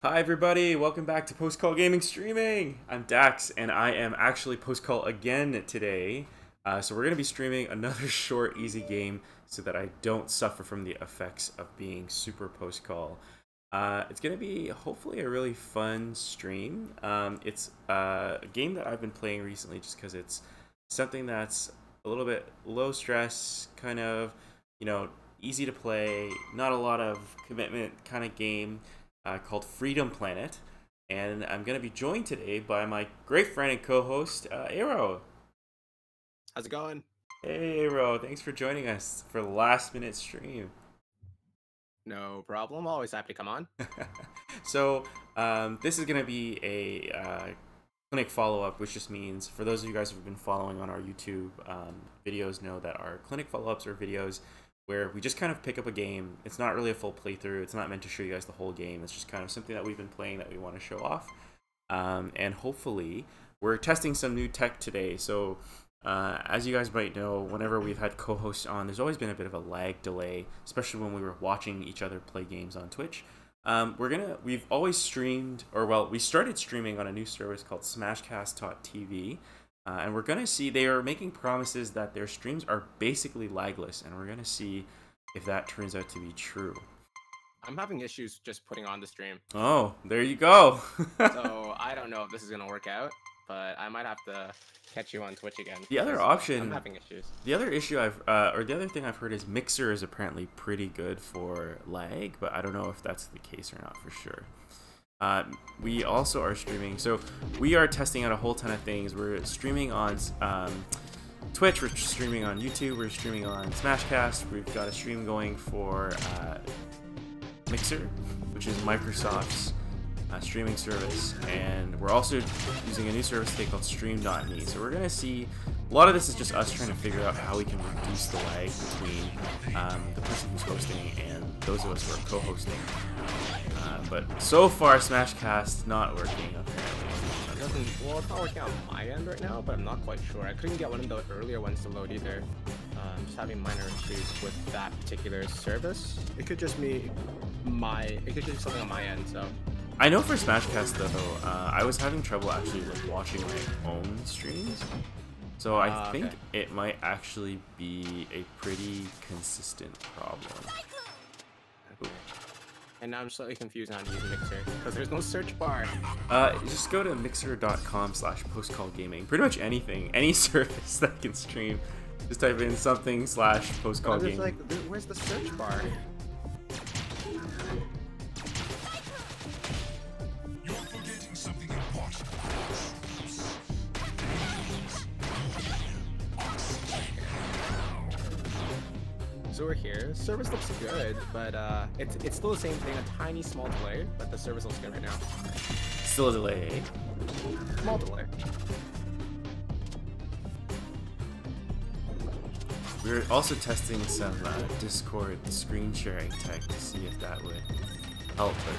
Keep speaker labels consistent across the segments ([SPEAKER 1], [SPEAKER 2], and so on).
[SPEAKER 1] Hi everybody, welcome back to Post Call Gaming Streaming. I'm Dax and I am actually post call again today. So we're going to be streaming another short, easy game so that I don't suffer from the effects of being super post call. It's going to be hopefully a really fun stream. It's a game that I've been playing recently just because it's something that's a little bit low stress, kind of, easy to play, not a lot of commitment kind of game. Called Freedom Planet, and I'm going to be joined today by my great friend and co-host, Ayro.
[SPEAKER 2] How's it going?
[SPEAKER 1] Hey Ayro, thanks for joining us for the last minute stream.
[SPEAKER 2] No problem, always happy to come on.
[SPEAKER 1] So, this is going to be a clinic follow-up, which just means, for those of you guys who have been following on our YouTube videos know that our clinic follow-ups are videos where we just kind of pick up a game. It's not really a full playthrough. It's not meant to show you guys the whole game. It's just kind of something that we've been playing that we want to show off. And hopefully, we're testing some new tech today. So, as you guys might know, whenever we've had co-hosts on, there's always been a bit of a lag delay, especially when we were watching each other play games on Twitch. We've always streamed, we started streaming on a new service called Smashcast.tv. And we're going to see, they are making promises that their streams are basically lagless, and we're going to see if that turns out to be true.
[SPEAKER 2] I'm having issues just putting on the stream.
[SPEAKER 1] Oh, there you go.
[SPEAKER 2] So I don't know if this is going to work out, but I might have to catch you on Twitch again.
[SPEAKER 1] The other option,
[SPEAKER 2] I'm having issues.
[SPEAKER 1] The other issue the other thing I've heard is Mixer is apparently pretty good for lag, but I don't know if that's the case or not for sure. We also are streaming, so we are testing out a whole ton of things. We're streaming on Twitch, we're streaming on YouTube, we're streaming on Smashcast. We've got a stream going for Mixer, which is Microsoft's streaming service, and we're also using a new service today called Stream.me. So we're going to see, a lot of this is just us trying to figure out how we can reduce the lag between the person who's hosting and those of us who are co-hosting. But so far, Smashcast not working, apparently.
[SPEAKER 2] Well, it's not working on my end right now, but I'm not quite sure. I couldn't get one of the earlier ones to load either. I'm just having minor issues with that particular service. It could just be something on my end, so.
[SPEAKER 1] I know for Smashcast though, I was having trouble actually watching my own streams. So I think it might actually be a pretty consistent problem.
[SPEAKER 2] And now I'm slightly confused on how to use Mixer, because there's no search bar.
[SPEAKER 1] Just go to mixer.com/postcallgaming. Pretty much anything, any service that can stream. Just type in something /postcallgaming.
[SPEAKER 2] Like, where's the search bar?
[SPEAKER 3] You're forgetting something important.
[SPEAKER 2] So we're here. Service looks good, but it's still the same thing. A tiny small delay, but the service looks good right now.
[SPEAKER 1] Still a delay.
[SPEAKER 2] Small delay.
[SPEAKER 1] We're also testing some Discord screen sharing tech to see if that would help. But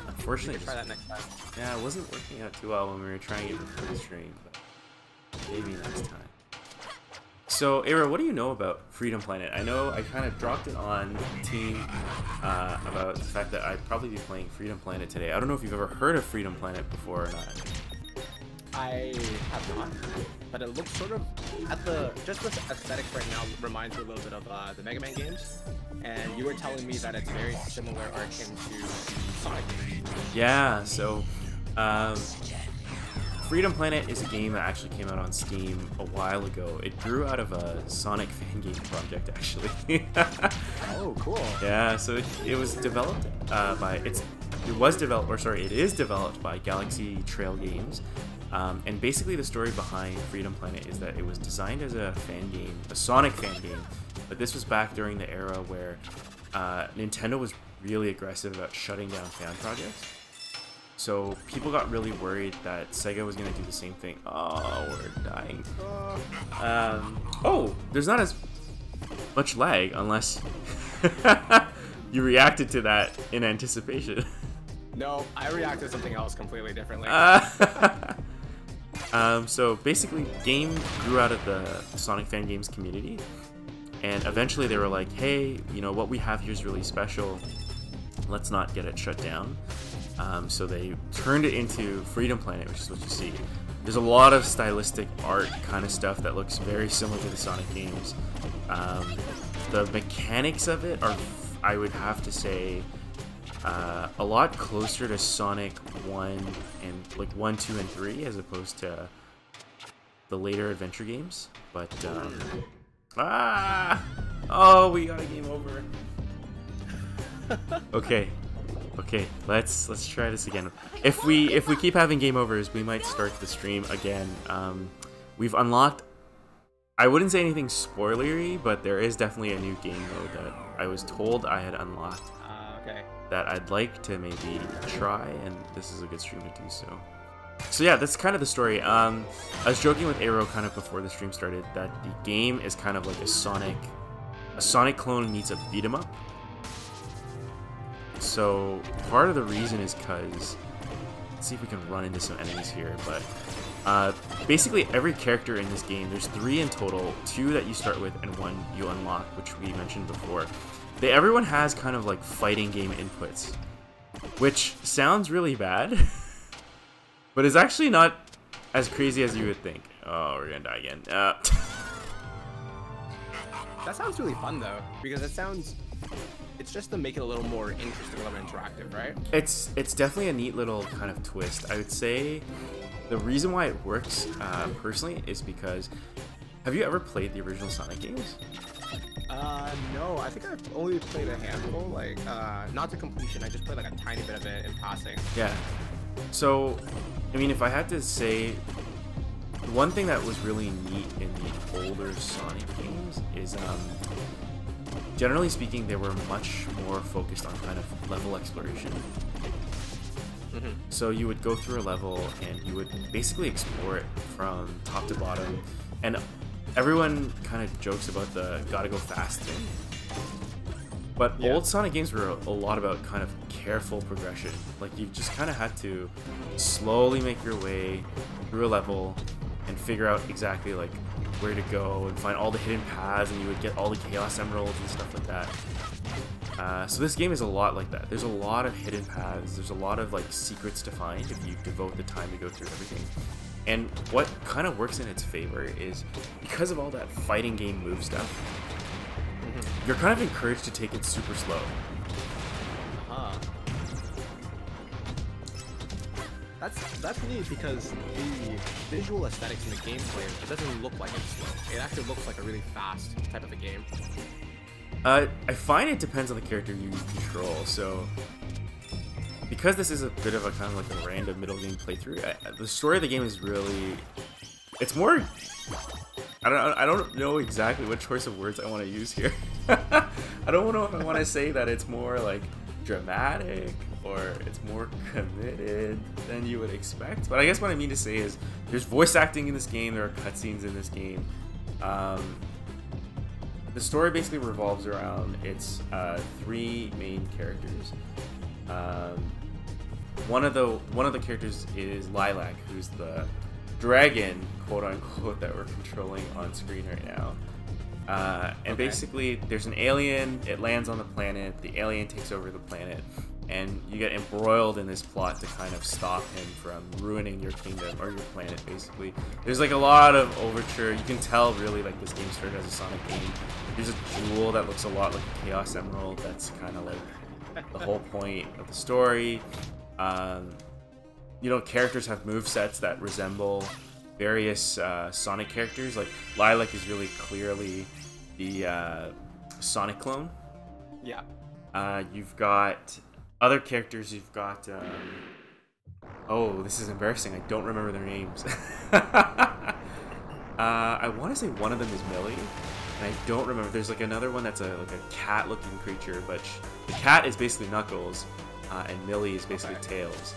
[SPEAKER 1] unfortunately,
[SPEAKER 2] We could try that next time.
[SPEAKER 1] Yeah, it wasn't working out too well when we were trying it before the stream, but maybe next time. So, Ayro, what do you know about Freedom Planet? I know I kind of dropped it on Team about the fact that I'd probably be playing Freedom Planet today. I don't know if you've ever heard of Freedom Planet before or not.
[SPEAKER 2] I have not, but it looks sort of just this aesthetic right now reminds me a little bit of the Mega Man games. And you were telling me that it's very similar or akin to Sonic.
[SPEAKER 1] Yeah, so Freedom Planet is a game that actually came out on Steam a while ago. It grew out of a Sonic fan game project, actually.
[SPEAKER 2] Oh, cool.
[SPEAKER 1] Yeah, so it was developed it is developed by Galaxy Trail Games. And basically the story behind Freedom Planet is that it was designed as a fan game, a Sonic fan game, but this was back during the era where Nintendo was really aggressive about shutting down fan projects. So people got really worried that Sega was going to do the same thing. Oh, we're dying. There's not as much lag unless you reacted to that in anticipation.
[SPEAKER 2] No, I reacted to something else completely differently.
[SPEAKER 1] So basically, game grew out of the Sonic fan games community, and eventually they were like, hey, what we have here is really special. Let's not get it shut down. So they turned it into Freedom Planet, which is what you see. There's a lot of stylistic art kind of stuff that looks very similar to the Sonic games. The mechanics of it are, I would have to say, a lot closer to Sonic 1 and like 1, 2, and 3 as opposed to the later adventure games. But oh, we got a game over. Okay, let's try this again. If we keep having game overs, we might start the stream again. We've unlocked, I wouldn't say anything spoilery, but there is definitely a new game mode that I was told I had unlocked.
[SPEAKER 2] Okay.
[SPEAKER 1] That I'd like to maybe try, and this is a good stream to do so. So yeah, that's kind of the story. I was joking with Ayro kind of before the stream started that the game is kind of like a Sonic clone meets a beat 'em up. So part of the reason is because, let's see if we can run into some enemies here, but basically every character in this game, there's 3 in total, 2 that you start with and 1 you unlock, which we mentioned before. Everyone has kind of like fighting game inputs, which sounds really bad, but it's actually not as crazy as you would think. Oh, we're gonna die again.
[SPEAKER 2] That sounds really fun though, because it's just to make it a little more interesting, a little interactive, right?
[SPEAKER 1] It's definitely a neat little kind of twist. I would say the reason why it works personally is because, have you ever played the original Sonic games?
[SPEAKER 2] No, I think I've only played a handful, like, not to completion, I just played like a tiny bit of it in passing.
[SPEAKER 1] Yeah. So, I mean, if I had to say, one thing that was really neat in the older Sonic games is, generally speaking, they were much more focused on kind of level exploration.
[SPEAKER 2] Mm-hmm.
[SPEAKER 1] So you would go through a level and you would basically explore it from top to bottom, and everyone kind of jokes about the gotta go fast thing. But
[SPEAKER 2] yeah.
[SPEAKER 1] Old Sonic games were a lot about kind of careful progression. Like, you just kind of had to slowly make your way through a level and figure out exactly like where to go and find all the hidden paths, and you would get all the Chaos Emeralds and stuff like that. So this game is a lot like that. There's a lot of hidden paths. There's a lot of like secrets to find if you devote the time to go through everything. And what kind of works in its favor is because of all that fighting game move stuff, you're kind of encouraged to take it super slow.
[SPEAKER 2] That's neat because the visual aesthetics in the gameplay, it doesn't look like it's slow. It actually looks like a really fast type of a game.
[SPEAKER 1] I find it depends on the character you control. So because this is a bit of a kind of like a random middle game playthrough, the story of the game is really, it's more, I don't know exactly what choice of words I want to use here. I don't know if I want to say that it's more like dramatic or it's more committed than you would expect, but I guess what I mean to say is there's voice acting in this game, there are cutscenes in this game. The story basically revolves around its 3 main characters. One of the characters is Lilac, who's the dragon, quote unquote, that we're controlling on screen right now. And basically, there's an alien. It lands on the planet. The alien takes over the planet, and you get embroiled in this plot to kind of stop him from ruining your kingdom or your planet. Basically, there's like a lot of overture. You can tell really like this game started as a Sonic game. There's a jewel that looks a lot like a Chaos Emerald. That's kind of like the whole point of the story. You know, characters have movesets that resemble various Sonic characters. Like Lilac is really clearly the Sonic clone.
[SPEAKER 2] Yeah.
[SPEAKER 1] You've got other characters. You've got oh, this is embarrassing. I don't remember their names. I want to say one of them is Millie, and I don't remember. There's like another one that's like a cat-looking creature, but the cat is basically Knuckles, and Millie is basically Tails.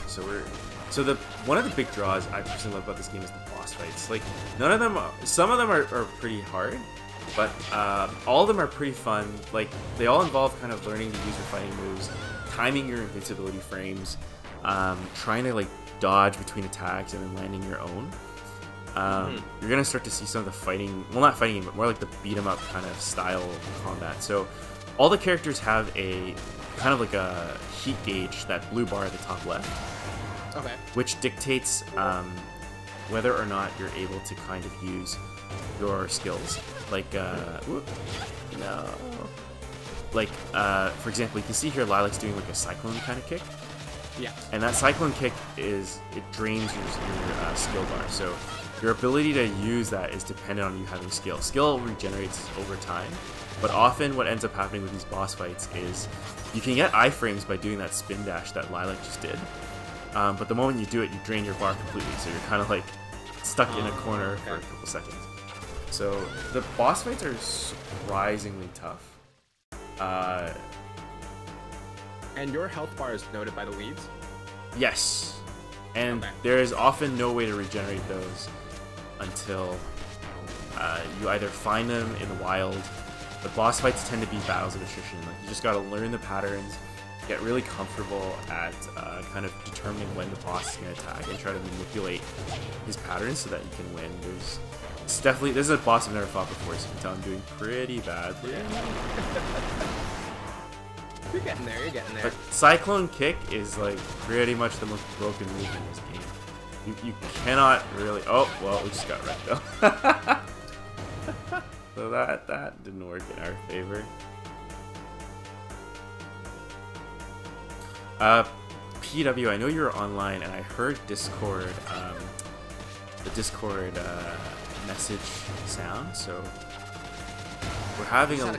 [SPEAKER 1] So one of the big draws I personally love about this game is the boss fights. Like, some of them are pretty hard, but all of them are pretty fun. Like, they all involve kind of learning to use your fighting moves, timing your invincibility frames, trying to like dodge between attacks, and then landing your own. You're gonna start to see some of the fighting, well, not fighting, but more like the beat 'em up kind of style of combat. So all the characters have a kind of like a heat gauge, that blue bar at the top left,
[SPEAKER 2] Okay.
[SPEAKER 1] which dictates whether or not you're able to kind of use your skills. Like, whoop, no. Like, for example, you can see here Lilac's doing like a cyclone kind of kick.
[SPEAKER 2] Yeah.
[SPEAKER 1] And that cyclone kick it drains your skill bar. So your ability to use that is dependent on you having skill. Skill regenerates over time, but often what ends up happening with these boss fights is you can get iframes by doing that spin dash that Lilac just did. But the moment you do it, you drain your bar completely. So you're kind of like stuck in a corner for a couple seconds. So the boss fights are surprisingly tough.
[SPEAKER 2] And your health bar is noted by the leads?
[SPEAKER 1] Yes. And
[SPEAKER 2] Okay.
[SPEAKER 1] there is often no way to regenerate those until you either find them in the wild. The boss fights tend to be battles of attrition. Like, you just gotta learn the patterns, get really comfortable at kind of determining when the boss is gonna attack, and try to manipulate his patterns so that you can win. This is a boss I've never fought before, so you can tell I'm doing pretty badly.
[SPEAKER 2] You're getting there, you're getting there.
[SPEAKER 1] But Cyclone Kick is like pretty much the most broken move in this game. You cannot really. Oh well, we just got wrecked though. So that didn't work in our favor. PW, I know you're online, and I heard Discord, the Discord message sound. So we're having
[SPEAKER 2] We
[SPEAKER 1] a.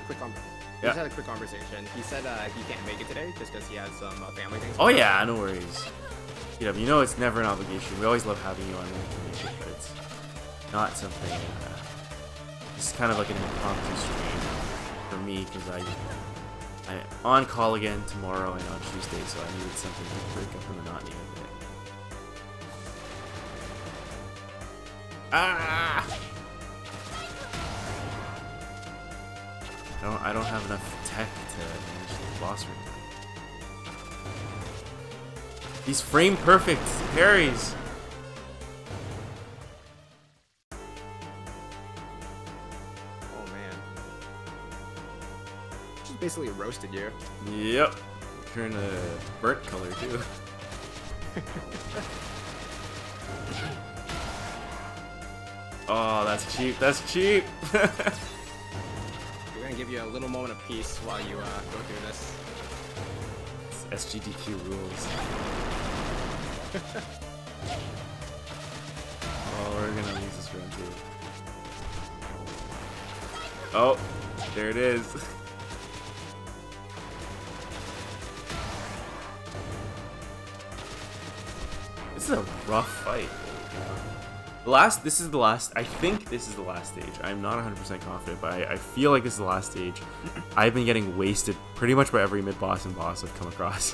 [SPEAKER 2] just had a quick conversation. He said he can't make it today just because he has some family things.
[SPEAKER 1] Oh yeah, no worries. PW, you know it's never an obligation. We always love having you on when we can make it, but it's not something. It's kind of like an impromptu stream for me because I'm on call again tomorrow and on Tuesday, so I needed something to break up the monotony of it. Ah! I don't have enough tech to manage the boss right now. These frame perfect parries.
[SPEAKER 2] Oh man. Just basically roasted you.
[SPEAKER 1] Yep. Turn a burnt color too. Oh, that's cheap. That's cheap.
[SPEAKER 2] We're gonna give you a little moment of peace while you go through this.
[SPEAKER 1] SGDQ rules. Oh, we're gonna lose this round too. Oh, there it is. This is a rough fight. This is the last, I think this is the last stage. I'm not 100% confident, but I feel like this is the last stage. I've been getting wasted pretty much by every mid-boss and boss I've come across.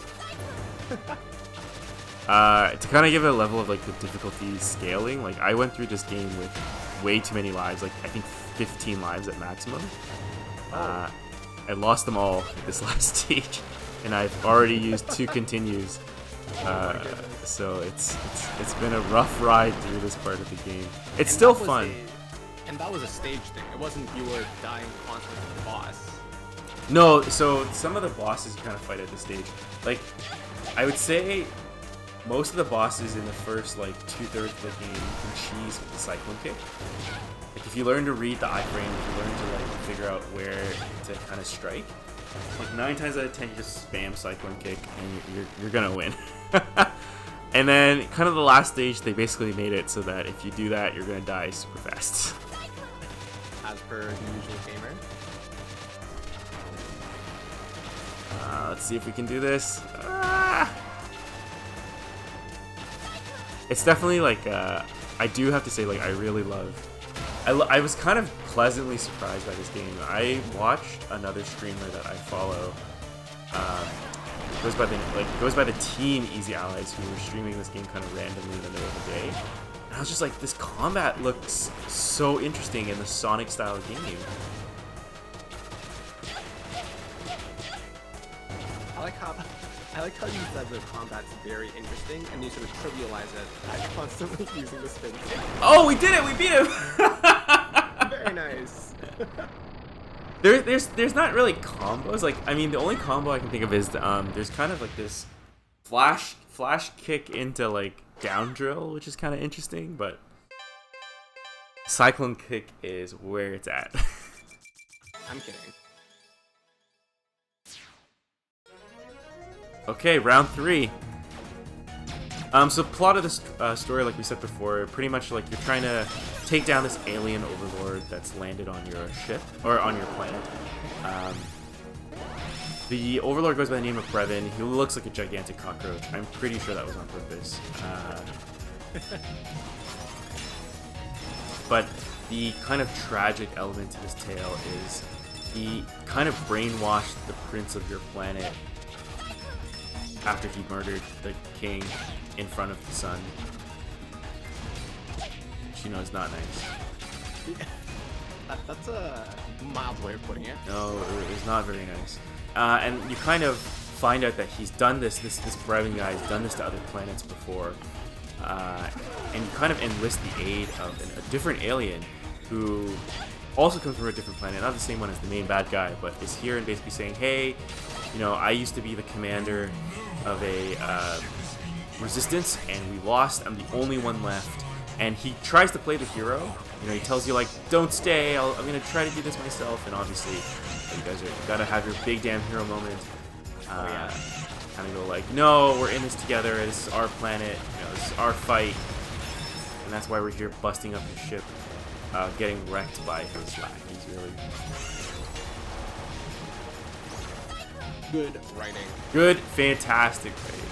[SPEAKER 1] To kind of give it a level of like the difficulty scaling, like I went through this game with way too many lives, like I think 15 lives at maximum. I lost them all at this last stage, and I've already used 2 continues. So it's been a rough ride through this part of the game. It's still fun.
[SPEAKER 2] And that was a stage thing. It wasn't you were dying constantly to the boss.
[SPEAKER 1] No, so some of the bosses you kind of fight at this stage. Like, I would say most of the bosses in the first like 2/3 of the game you can cheese with the Cyclone Kick. Like if you learn to read the iframe, if you learn to like figure out where to kind of strike, like 9 times out of 10 you just spam Cyclone Kick and you're gonna win. And then kind of the last stage they basically made it so that if you do that you're gonna die super fast.
[SPEAKER 2] As per the usual gamer.
[SPEAKER 1] Let's see if we can do this. Ah! It's definitely like I do have to say, like, I really love. I was kind of pleasantly surprised by this game. I watched another streamer that I follow. Goes by the Team Easy Allies, who were streaming this game kind of randomly in the middle of the day. And I was just like, this combat looks so interesting in the Sonic style game.
[SPEAKER 2] I like how you said the combat's very interesting, and you sort of trivialize it by constantly using the spin kick.
[SPEAKER 1] Oh, we did it! We beat him!
[SPEAKER 2] Very nice.
[SPEAKER 1] There's not really combos. Like, I mean, the only combo I can think of is there's kind of like this flash kick into like down drill, which is kind of interesting, but cyclone kick is where it's at.
[SPEAKER 2] I'm kidding.
[SPEAKER 1] Okay, round 3. So plot of this story, like we said before, pretty much like you're trying to take down this alien overlord that's landed on your ship, or on your planet. The overlord goes by the name of Brevin. He looks like a gigantic cockroach. I'm pretty sure that was on purpose. But the kind of tragic element to this tale is he kind of brainwashed the prince of your planet after he murdered the king in front of the sun. Which, you know, is not nice.
[SPEAKER 2] That's a mild way of putting it.
[SPEAKER 1] No, it was not very nice. And you kind of find out that he's done this Brevin guy has done this to other planets before. And you kind of enlist the aid of a different alien who also comes from a different planet, not the same one as the main bad guy, but is here and basically saying, hey, you know, I used to be the commander of a resistance, and we lost. I'm the only one left. And he tries to play the hero. You know, he tells you, like, don't stay. I'm going to try to do this myself. And obviously, you got to have your big damn hero moment. Kind of go like, no, we're in this together. This is our planet. You know, this is our fight. And that's why we're here busting up his ship, getting wrecked by his lackeys, really.
[SPEAKER 2] Good writing.
[SPEAKER 1] Good, fantastic writing.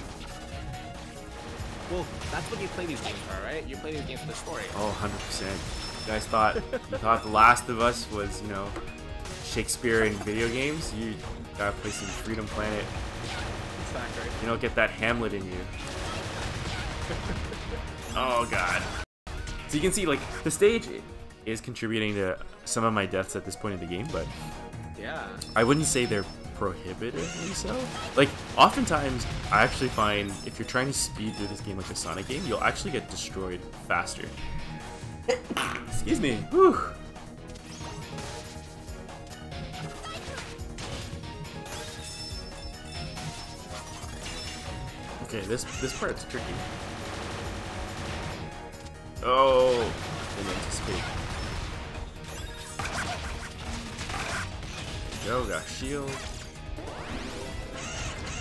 [SPEAKER 2] Well, that's what you play these games for, right? You play these games for the story.
[SPEAKER 1] Oh, 100%. You guys thought The Last of Us was, you know, Shakespeare in video games? You gotta play some Freedom Planet.
[SPEAKER 2] Exactly.
[SPEAKER 1] You don't get that Hamlet in you. Oh, God. So you can see, like, the stage is contributing to some of my deaths at this point in the game, but
[SPEAKER 2] yeah,
[SPEAKER 1] I wouldn't say they're prohibitively so. Like, oftentimes, I actually find if you're trying to speed through this game like a Sonic game, you'll actually get destroyed faster. Excuse me. Whew. Okay, this part's tricky. Oh, didn't anticipate. Go, got shield.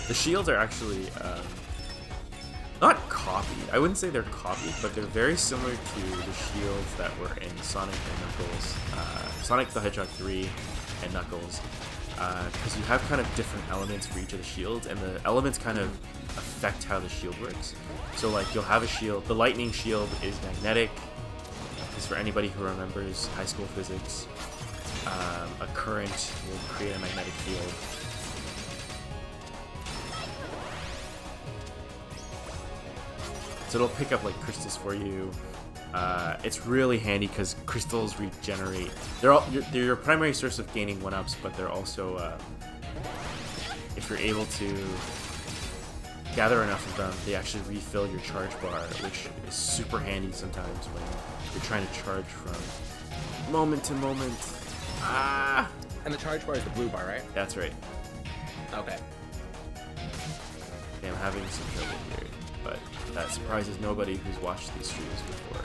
[SPEAKER 1] The shields are actually not copied. I wouldn't say they're copied, but they're very similar to the shields that were in Sonic and Knuckles, Sonic the Hedgehog 3 and Knuckles, because you have kind of different elements for each of the shields, and the elements kind of affect how the shield works. So like you'll have a shield, the lightning shield is magnetic, because for anybody who remembers high school physics, a current will create a magnetic field. So it'll pick up like crystals for you. It's really handy because crystals regenerate. They're your primary source of gaining 1-ups, but they're also, if you're able to gather enough of them, they actually refill your charge bar, which is super handy sometimes when you're trying to charge from moment to moment. Ah!
[SPEAKER 2] And the charge bar is the blue bar, right?
[SPEAKER 1] That's right.
[SPEAKER 2] Okay.
[SPEAKER 1] Okay, I'm having some trouble here, but that surprises nobody who's watched these streams before.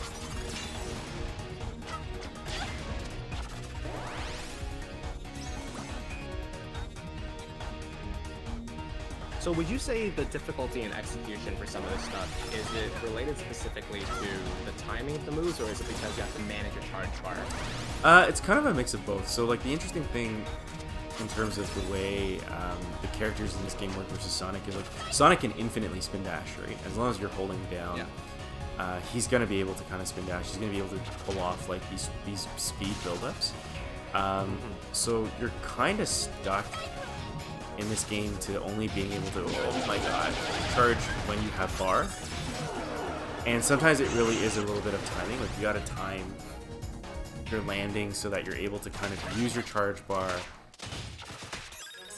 [SPEAKER 2] So would you say the difficulty in execution for some of this stuff, is it related specifically to the timing of the moves, or is it because you have to manage your charge bar?
[SPEAKER 1] It's kind of a mix of both. So like the interesting thing in terms of the way the characters in this game work versus Sonic is like Sonic can infinitely spin dash, right? As long as you're holding down, yeah. He's gonna be able to kind of spin dash. He's gonna be able to pull off like these speed buildups. So you're kind of stuck in this game to only being able to, oh my god, charge when you have bar. And sometimes it really is a little bit of timing. Like you gotta time your landing so that you're able to kind of use your charge bar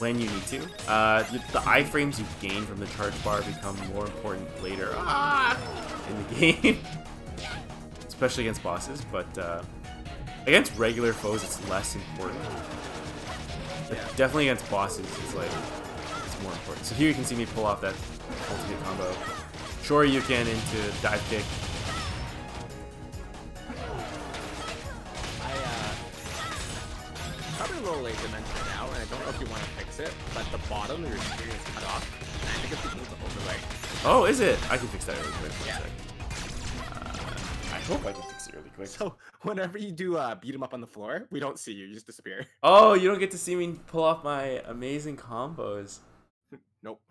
[SPEAKER 1] when you need to. The iframes you gain from the charge bar become more important later in the game, especially against bosses, but against regular foes it's less important. But
[SPEAKER 2] Yeah.
[SPEAKER 1] definitely against bosses, it's like it's more important. So here you can see me pull off that ultimate combo. Shoryuken into dive kick.
[SPEAKER 2] Probably a little late to mention it now, and I don't know if you want to fix it, but the bottom of your screen is cut off. And I think it's because of the overlay.
[SPEAKER 1] Oh, is it? I can fix that really quick.
[SPEAKER 2] Yeah.
[SPEAKER 1] I hope I can fix it really quick.
[SPEAKER 2] So whenever you do beat him up on the floor, we don't see you. You just disappear.
[SPEAKER 1] Oh, you don't get to see me pull off my amazing combos.
[SPEAKER 2] Nope.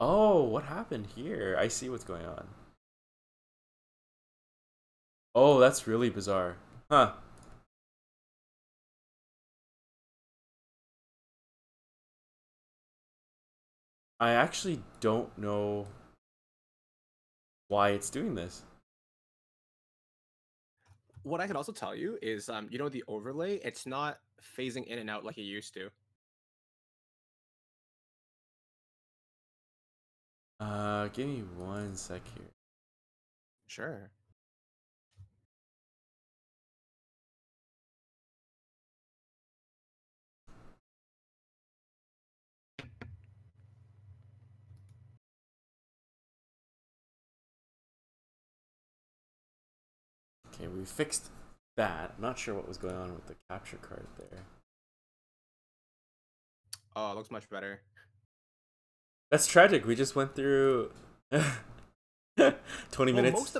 [SPEAKER 1] Oh, what happened here? I see what's going on. Oh, that's really bizarre. Huh. I actually don't know why it's doing this.
[SPEAKER 2] What I can also tell you is, you know, the overlay, it's not phasing in and out like it used to.
[SPEAKER 1] Give me 1 sec here.
[SPEAKER 2] Sure.
[SPEAKER 1] Okay, we fixed that. I'm not sure what was going on with the capture card there.
[SPEAKER 2] Oh, it looks much better.
[SPEAKER 1] That's tragic. We just went through 20 minutes.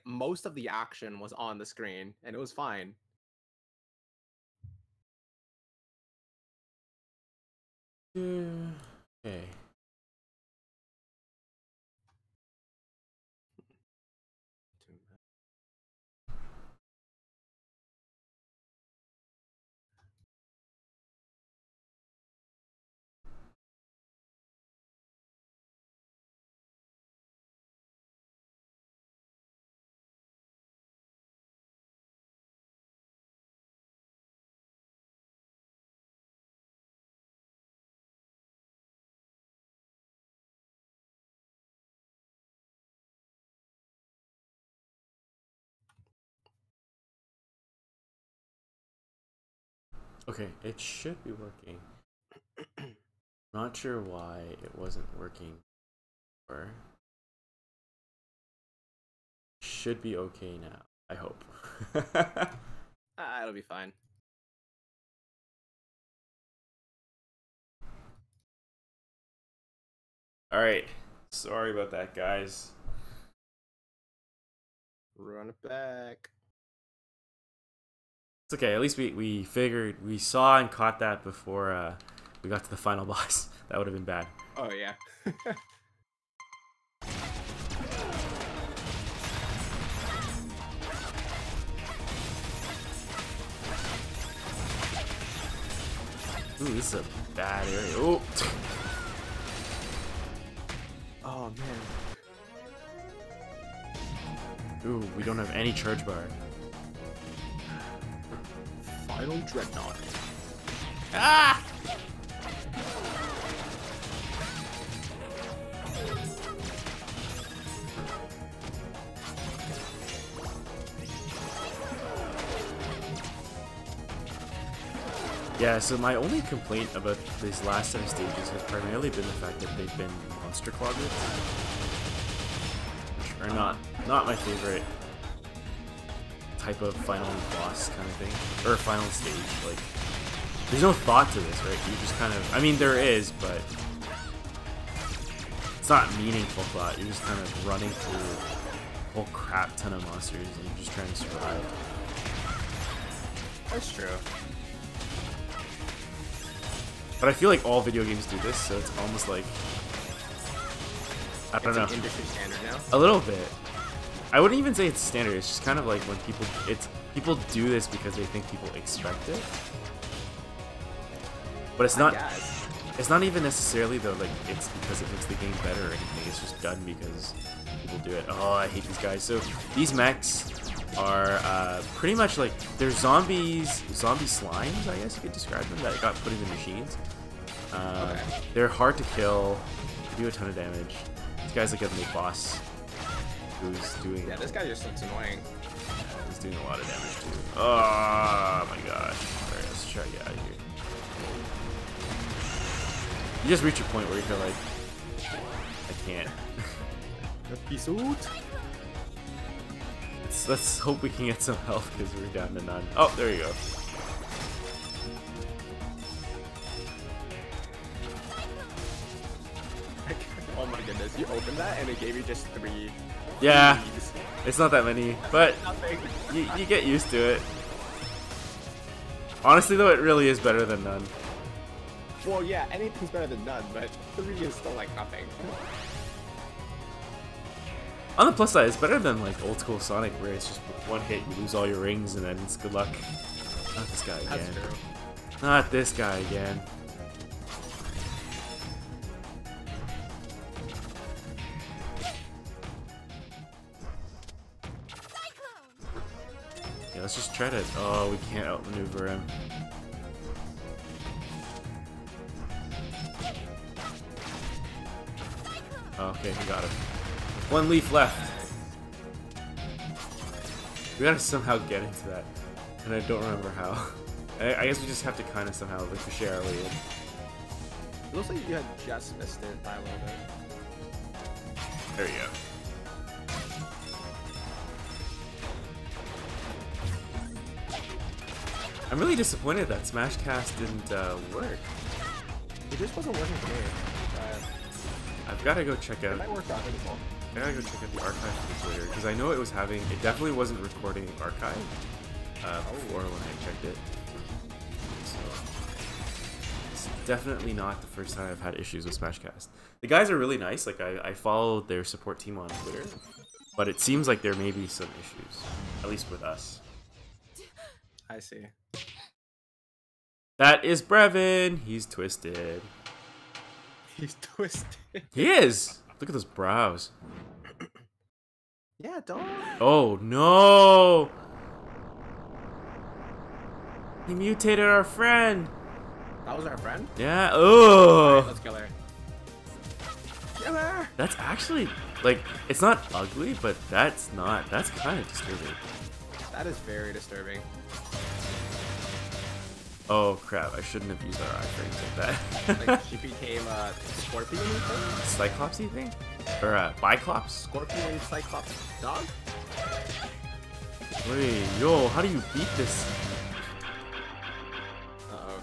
[SPEAKER 2] Most of the action was on the screen, and it was fine.
[SPEAKER 1] Okay. Okay, it should be working. Not sure why it wasn't working. Or should be okay now. I hope.
[SPEAKER 2] It'll be fine.
[SPEAKER 1] All right. Sorry about that, guys.
[SPEAKER 2] Run it back.
[SPEAKER 1] It's okay. At least we saw and caught that before we got to the final boss. That would have been bad.
[SPEAKER 2] Oh yeah.
[SPEAKER 1] Ooh, this is a bad area. Oh.
[SPEAKER 2] Oh man.
[SPEAKER 1] Ooh, we don't have any charge bar.
[SPEAKER 2] Final Dreadnought.
[SPEAKER 1] Ah! Yeah, so my only complaint about these last set of stages has primarily been the fact that they've been monster quadrants, which are not my favorite type of final boss kind of thing, or final stage. Like, there's no thought to this, right? You just kind of, I mean, there is, but it's not meaningful thought. You're just kind of running through a whole crap ton of monsters and you're just trying to survive.
[SPEAKER 2] That's true.
[SPEAKER 1] But I feel like all video games do this, so it's almost like, I don't know.
[SPEAKER 2] It's an industry standard now.
[SPEAKER 1] A little bit. I wouldn't even say it's standard. It's just kind of like when people do this because they think people expect it. But it's not. It's not even necessarily though. Like it's because it makes the game better or anything. It's just done because people do it. Oh, I hate these guys. So these mechs are pretty much like they're zombie slimes, I guess you could describe them, that got put into machines.
[SPEAKER 2] Okay.
[SPEAKER 1] They're hard to kill. They do a ton of damage. This guy's like a mid boss who's doing.
[SPEAKER 2] Yeah, this guy just looks annoying.
[SPEAKER 1] He's doing a lot of damage too. Oh my gosh. Alright, let's try to get out of here. You just reach a point where you feel like, I can't.
[SPEAKER 2] Peace out.
[SPEAKER 1] Let's hope we can get some health because we're down to none. Oh, there you go.
[SPEAKER 2] Oh my goodness, you opened that and it gave you just 3.
[SPEAKER 1] Yeah,
[SPEAKER 2] Please.
[SPEAKER 1] it's not that many, but
[SPEAKER 2] Nothing.
[SPEAKER 1] you get used to it. Honestly, though, it really is better than none.
[SPEAKER 2] Well, yeah, anything's better than none, but 3 is still like nothing.
[SPEAKER 1] On the plus side, it's better than like old school Sonic, where it's just one hit, you lose all your rings, and then it's good luck. Not this guy
[SPEAKER 2] That's
[SPEAKER 1] again.
[SPEAKER 2] true.
[SPEAKER 1] Not this guy again. Yeah, let's just try to. Oh, we can't outmaneuver him. Okay, we got him. 1 leaf left. We gotta somehow get into that, and I don't remember how. I guess we just have to kind of somehow ricochet our way in.
[SPEAKER 2] It looks like you had just missed it by a little bit.
[SPEAKER 1] There we go. I'm really disappointed that Smashcast didn't work.
[SPEAKER 2] It just wasn't working for me.
[SPEAKER 1] I've got to go check
[SPEAKER 2] It
[SPEAKER 1] out.
[SPEAKER 2] might work out as well.
[SPEAKER 1] I gotta go check out the archive for later because I know it was having. It definitely wasn't recording archive before when I checked it. So it's definitely not the first time I've had issues with Smashcast. The guys are really nice. Like I follow their support team on Twitter, but it seems like there may be some issues, at least with us.
[SPEAKER 2] I see.
[SPEAKER 1] That is Brevin. He's twisted.
[SPEAKER 2] He's twisted.
[SPEAKER 1] He is. Look at those brows.
[SPEAKER 2] Yeah, don't.
[SPEAKER 1] Oh no! He mutated our friend.
[SPEAKER 2] That was our friend?
[SPEAKER 1] Yeah.
[SPEAKER 2] Alright,
[SPEAKER 1] Oh.
[SPEAKER 2] let's kill her. Kill her!
[SPEAKER 1] That's actually like it's not ugly, but that's kind of disturbing.
[SPEAKER 2] That is very disturbing.
[SPEAKER 1] Oh crap! I shouldn't have used our iframes like that.
[SPEAKER 2] Like, she became a scorpion thing?
[SPEAKER 1] Cyclopsy thing, or Biclops?
[SPEAKER 2] Scorpion Cyclops dog?
[SPEAKER 1] Wait, yo, how do you beat this?
[SPEAKER 2] Uh-oh.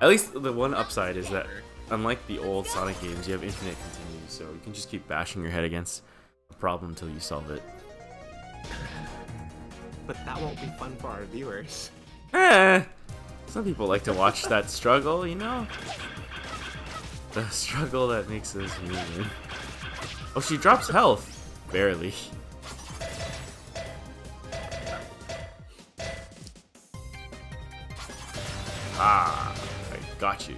[SPEAKER 1] At least the one upside is that unlike the old Sonic games, you have infinite continues, so you can just keep bashing your head against a problem until you solve it.
[SPEAKER 2] But that won't be fun for our viewers.
[SPEAKER 1] Some people like to watch that struggle, you know? The struggle that makes us human. Oh, she drops health. Barely. Ah, I got you.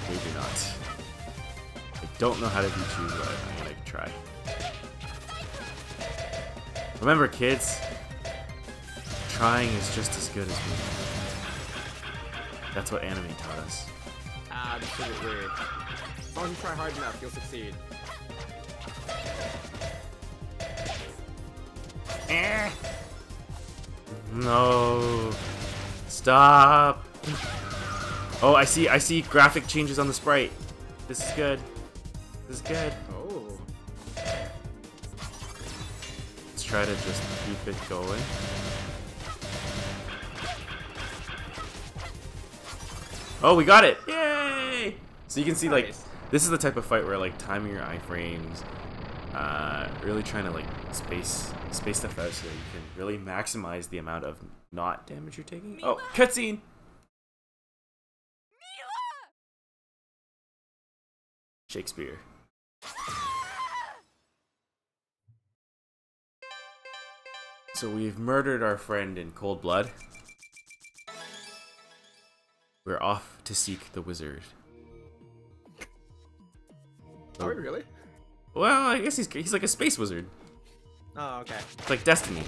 [SPEAKER 1] Maybe not. I don't know how to beat you, but I'm gonna try. Remember, kids, trying is just as good as winning. That's what anime taught us.
[SPEAKER 2] Absolutely. As long as you try hard enough, you'll succeed.
[SPEAKER 1] No. Stop. Oh, I see graphic changes on the sprite. This is good. This is good.
[SPEAKER 2] Oh.
[SPEAKER 1] Let's try to just keep it going. Oh, we got it! Yay! So you can see, like,
[SPEAKER 2] Nice.
[SPEAKER 1] this is the type of fight where, like, timing your iframes, really trying to, like, space stuff out so that you can really maximize the amount of not damage you're taking. Oh, cutscene! Shakespeare. So we've murdered our friend in cold blood. We're off to seek the wizard.
[SPEAKER 2] Are we really?
[SPEAKER 1] Well, I guess he's like a space wizard.
[SPEAKER 2] Oh, okay.
[SPEAKER 1] It's like Destiny.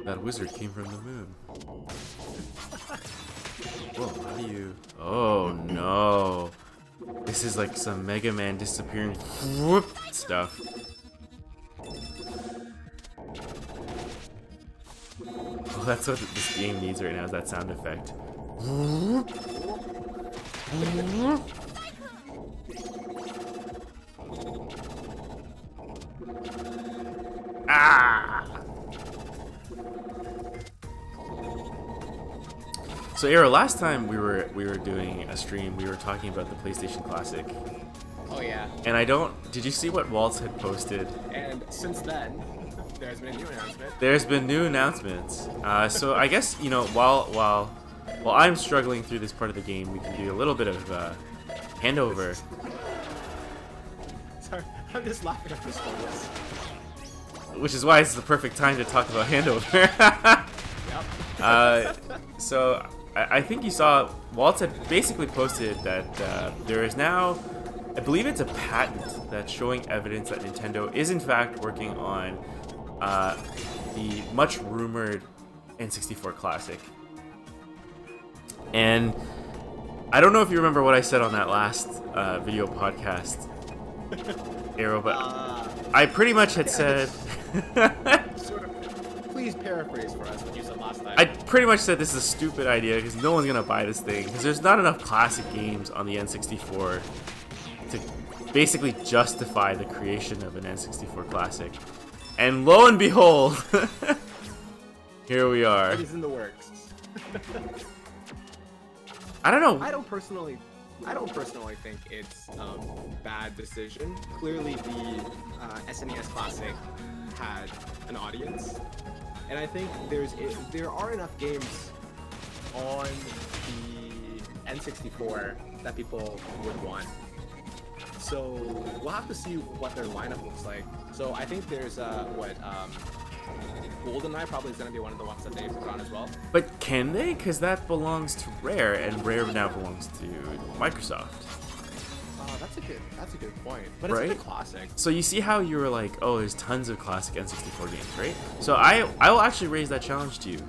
[SPEAKER 1] That wizard came from the moon. Whoa, how do you... Oh, no. This is like some Mega Man disappearing whoop stuff. that's what this game needs right now, is that sound effect. Ah! So Ayro, last time we were doing a stream, we were talking about the PlayStation Classic.
[SPEAKER 2] Oh yeah.
[SPEAKER 1] And did you see what Waltz had posted?
[SPEAKER 2] And since then, there's been a new announcement.
[SPEAKER 1] There's been new announcements. So I guess, you know, while I'm struggling through this part of the game, we can do a little bit of handover.
[SPEAKER 2] Sorry, I'm just laughing at this one.
[SPEAKER 1] Which is why it's the perfect time to talk about handover.
[SPEAKER 2] Yep.
[SPEAKER 1] So I think you saw Waltz had basically posted that there is now, I believe it's a patent that's showing evidence that Nintendo is in fact working on the much rumored N64 Classic. And I don't know if you remember what I said on that last video podcast, Ayro, but I pretty much had said...
[SPEAKER 2] Sort of, please paraphrase for us what you said last time.
[SPEAKER 1] I pretty much said this is a stupid idea because no one's gonna buy this thing because there's not enough classic games on the N64 to basically justify the creation of an N64 Classic. And lo and behold, here we are.
[SPEAKER 2] It is in the works.
[SPEAKER 1] I don't know.
[SPEAKER 2] I don't personally think it's a bad decision. Clearly, the SNES Classic had an audience, and I think there are enough games on the N64 that people would want. So we'll have to see what their lineup looks like. So I think there's GoldenEye probably is going to be one of the ones that they put on as well.
[SPEAKER 1] But can they? Because that belongs to Rare, and Rare now belongs to Microsoft.
[SPEAKER 2] That's a good point. But
[SPEAKER 1] right?
[SPEAKER 2] It's a classic.
[SPEAKER 1] So you see how you were like, oh, there's tons of classic N64 games, right? So I will actually raise that challenge to you.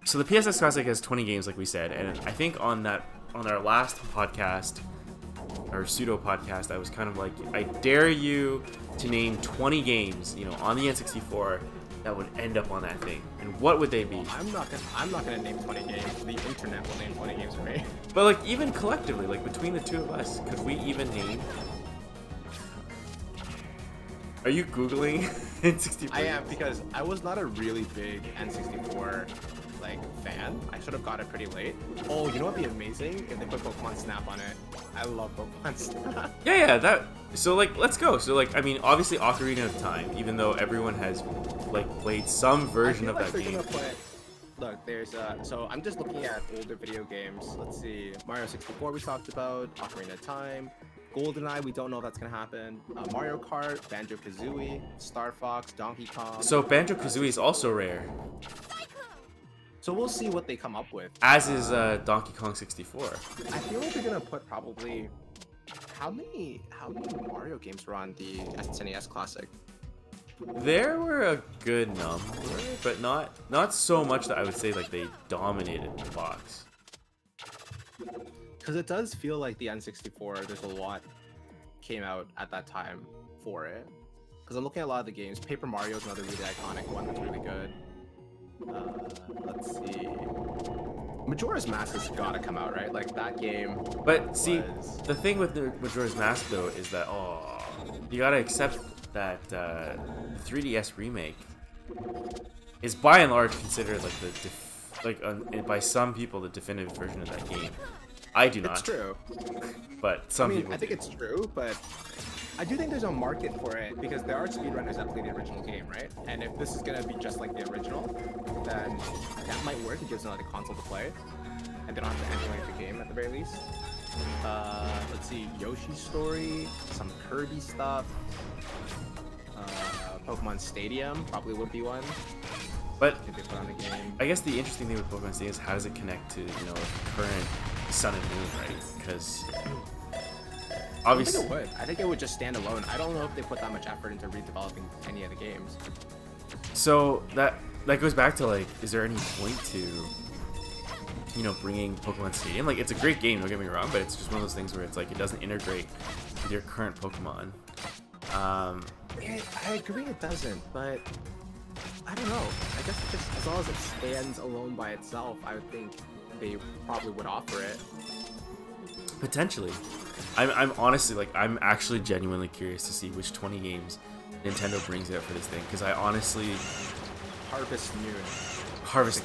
[SPEAKER 1] So the PSX Classic has 20 games, like we said, and I think on our last podcast, our pseudo podcast, I was kind of like, I dare you to name 20 games, you know, on the N64 that would end up on that thing, and what would they be?
[SPEAKER 2] I'm not gonna name 20 games. The internet will name 20 games for me.
[SPEAKER 1] But like even collectively, like between the two of us, could we even name? Are you Googling N64?
[SPEAKER 2] I am, because I was not a really big N64 fan. I should have got it pretty late. Oh, you know what'd be amazing? If they put Pokemon Snap on it. I love Pokemon Snap.
[SPEAKER 1] Yeah, that. So like, let's go. So like, I mean, obviously Ocarina of Time, even though everyone has like played some version of that game.
[SPEAKER 2] Look, there's so I'm just looking at older video games. Let's see, Mario 64 we talked about, Ocarina of Time, GoldenEye, we don't know if that's gonna happen. Mario Kart, Banjo-Kazooie, Star Fox, Donkey Kong.
[SPEAKER 1] So Banjo-Kazooie is also Rare.
[SPEAKER 2] So we'll see what they come up with.
[SPEAKER 1] As is Donkey Kong 64.
[SPEAKER 2] I feel like they're gonna put probably how many Mario games were on the SNES Classic?
[SPEAKER 1] There were a good number, but not so much that I would say like they dominated the box.
[SPEAKER 2] Because it does feel like the N64, there's a lot came out at that time for it. Because I'm looking at a lot of the games. Paper Mario is another really iconic one that's really good. Let's see. Majora's Mask has got to come out, right? Like that game.
[SPEAKER 1] But see, the thing with the Majora's Mask though is that you gotta accept that the 3DS remake is by and large considered like by some people the definitive version of that game. I do not.
[SPEAKER 2] It's true.
[SPEAKER 1] But some people.
[SPEAKER 2] I think it's true, but I do think there's a market for it because there are speedrunners that play the original game, right? And if this is gonna be just like the original, then that might work. It gives another console to play, and they don't have to emulate the game at the very least. Let's see, Yoshi's Story, some Kirby stuff, Pokemon Stadium probably would be one.
[SPEAKER 1] But
[SPEAKER 2] if they put on the game.
[SPEAKER 1] I guess the interesting thing with Pokemon Stadium is how does it connect to current Sun and Moon, right? Because obviously,
[SPEAKER 2] I think it would just stand alone. I don't know if they put that much effort into redeveloping any of the games.
[SPEAKER 1] So that goes back to like, is there any point to bringing Pokemon Stadium? Like, it's a great game, don't get me wrong, but it's just one of those things where it's like it doesn't integrate with your current Pokemon.
[SPEAKER 2] I agree it doesn't, but I don't know. I guess just as long as it stands alone by itself, I would think they probably would offer it.
[SPEAKER 1] Potentially. I'm honestly, like, I'm actually genuinely curious to see which 20 games Nintendo brings out for this thing, because I honestly...
[SPEAKER 2] Harvest Moon.
[SPEAKER 1] Harvest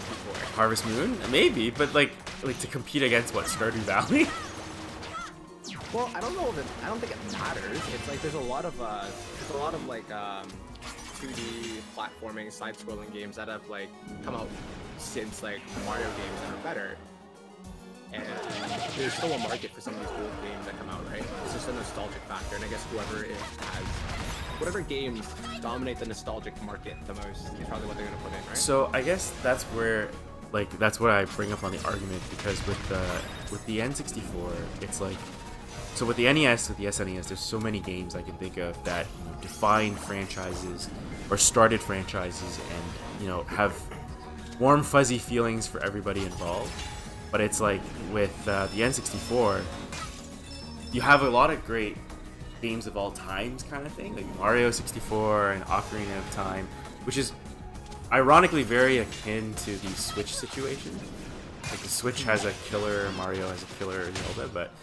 [SPEAKER 1] Moon? Maybe, but like to compete against what, Stardew Valley?
[SPEAKER 2] Well, I don't know if I don't think it matters. It's like there's a lot of like 2D platforming, side-scrolling games that have like come out since like Mario games that are better. And there's still a market for some of these old games that come out, right? It's just a nostalgic factor, and I guess whatever games dominate the nostalgic market the most is probably what they're gonna put in, right?
[SPEAKER 1] So I guess that's where, like, that's what I bring up on the argument, because with the N64, it's like, so with the NES, with the SNES, there's so many games I can think of that, you know, defined franchises or started franchises, and, you know, have warm fuzzy feelings for everybody involved. But it's like with the N64, you have a lot of great games of all times kind of thing, like Mario 64 and Ocarina of Time, which is ironically very akin to the Switch situation. Like the Switch has a killer, Mario has a killer Zelda, but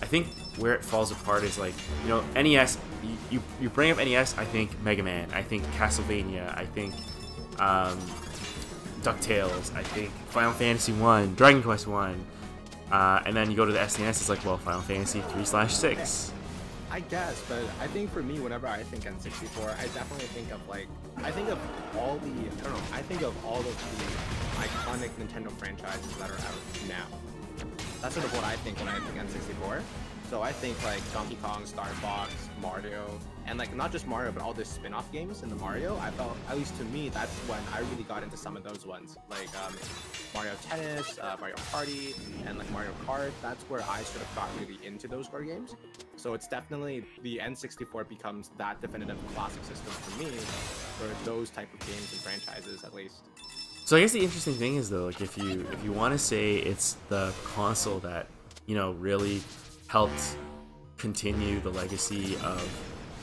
[SPEAKER 1] I think where it falls apart is, like, you know, NES, you bring up NES, I think Mega Man, I think Castlevania, I think DuckTales, I think Final Fantasy 1, Dragon Quest 1, and then you go to the SNES, it's like, well, Final Fantasy 3/6.
[SPEAKER 2] I guess, but I think for me, whenever I think N64, I definitely think of like, I think of all the iconic Nintendo franchises that are out now. That's sort of what I think when I think N64. So I think like Donkey Kong, Star Fox, Mario, and like not just Mario, but all the spin-off games in the Mario. I felt, at least to me, that's when I really got into some of those ones, like Mario Tennis, Mario Party, and like Mario Kart. That's where I sort of got really into those card games. So it's definitely, the N64 becomes that definitive classic system for me for those type of games and franchises, at least.
[SPEAKER 1] So I guess the interesting thing is, though, like, if you want to say it's the console that, you know, really helped continue the legacy of